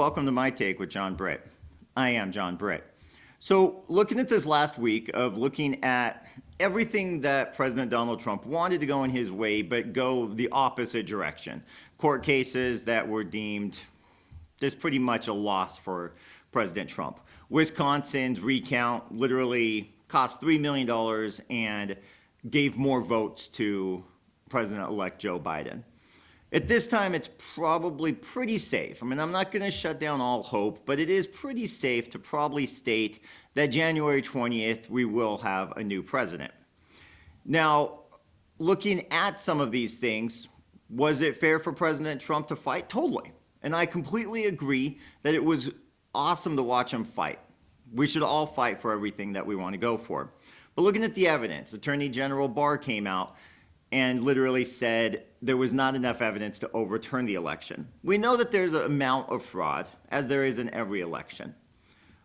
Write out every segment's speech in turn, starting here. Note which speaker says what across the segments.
Speaker 1: welcome to My Take with John Britt. I am John Britt. So looking at this last week of looking at everything that President Donald Trump wanted to go in his way, but go the opposite direction. Court cases that were deemed just pretty much a loss for President Trump. Wisconsin's recount literally cost $3 million and gave more votes to President-elect Joe Biden. At this time, it's probably pretty safe. I mean, I'm not going to shut down all hope, but it is pretty safe to probably state that January 20th, we will have a new president. Now, looking at some of these things, was it fair for President Trump to fight? Totally. And I completely agree that it was awesome to watch him fight. We should all fight for everything that we want to go for. But looking at the evidence, Attorney General Barr came out and literally said there was not enough evidence to overturn the election. We know that there's an amount of fraud, as there is in every election.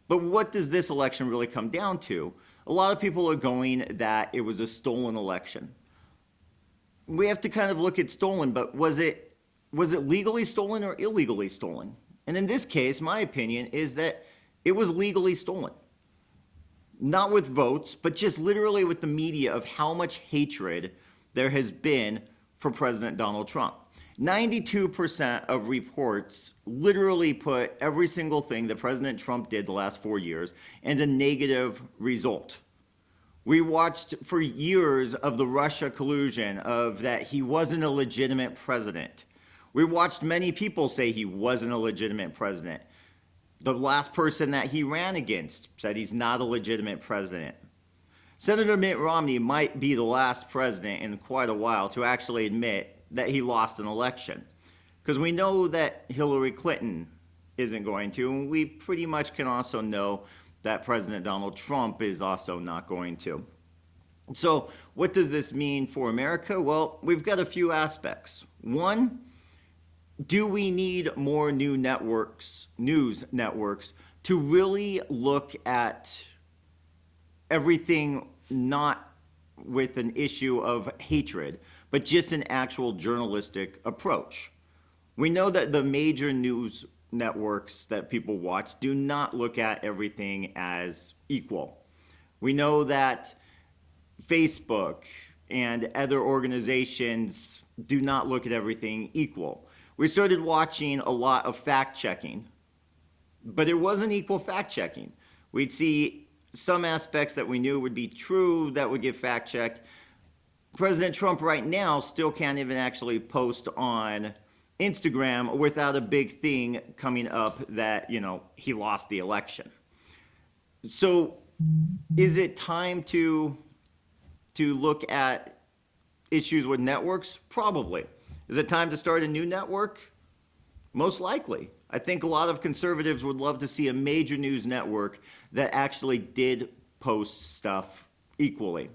Speaker 1: But what does this election really come down to? A lot of people are going that it was a stolen election. We have to kind of look at stolen, but was it legally stolen or illegally stolen? And in this case, my opinion is that it was legally stolen. Not with votes, but just literally with the media of how much hatred there has been for President Donald Trump. 92% of reports literally put every single thing that President Trump did the last 4 years and a negative result. We watched for years of the Russia collusion, of that he wasn't a legitimate president. We watched many people say he wasn't a legitimate president. The last person that he ran against said he's not a legitimate president. Senator Mitt Romney might be the last president in quite a while to actually admit that he lost an election. Because we know that Hillary Clinton isn't going to, and we pretty much can also know that President Donald Trump is also not going to. So what does this mean for America? Well, we've got a few aspects. One, do we need more news networks, to really look at everything not with an issue of hatred, but just an actual journalistic approach? We know that the major news networks that people watch do not look at everything as equal. We know that Facebook and other organizations do not look at everything equal. We started watching a lot of fact-checking, but it wasn't equal fact-checking. We'd see some aspects that we knew would be true that would get fact-checked. President Trump right now still can't even actually post on Instagram without a big thing coming up that, he lost the election. So is it time to look at issues with networks? Probably. Is it time to start a new network? Most likely. I think a lot of conservatives would love to see a major news network that actually did post stuff equally.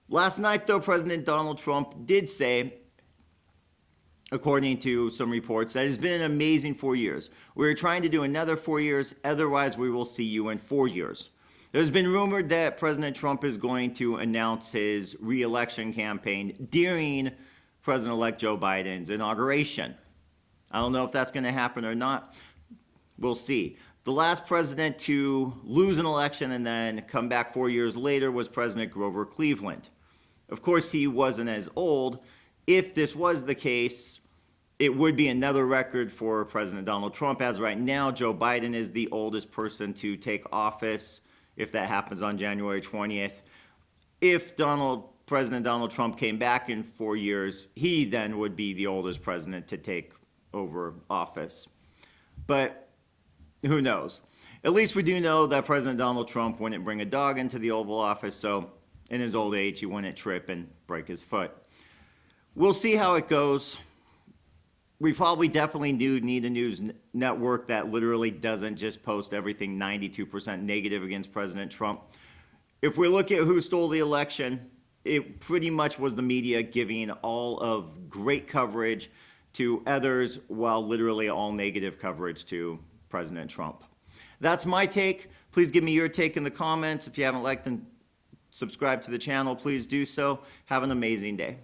Speaker 1: Last night, though, President Donald Trump did say, according to some reports, that it's been an amazing 4 years. We're trying to do another 4 years, otherwise we will see you in 4 years. There's been rumored that President Trump is going to announce his re-election campaign during President-elect Joe Biden's inauguration. I don't know if that's going to happen or not. We'll see. The last president to lose an election and then come back 4 years later was President Grover Cleveland. Of course, he wasn't as old. If this was the case, it would be another record for President Donald Trump. As right now, Joe Biden is the oldest person to take office, if that happens on January 20th. If President Donald Trump came back in 4 years, he then would be the oldest president to take over office. But who knows? At least we do know that President Donald Trump wouldn't bring a dog into the Oval Office, so in his old age, he wouldn't trip and break his foot. We'll see how it goes. We probably definitely do need a news network that literally doesn't just post everything 92% negative against President Trump. If we look at who stole the election, it pretty much was the media giving all of great coverage to others, while literally all negative coverage to President Trump. That's my take. Please give me your take in the comments. If you haven't liked and subscribed to the channel, please do so. Have an amazing day.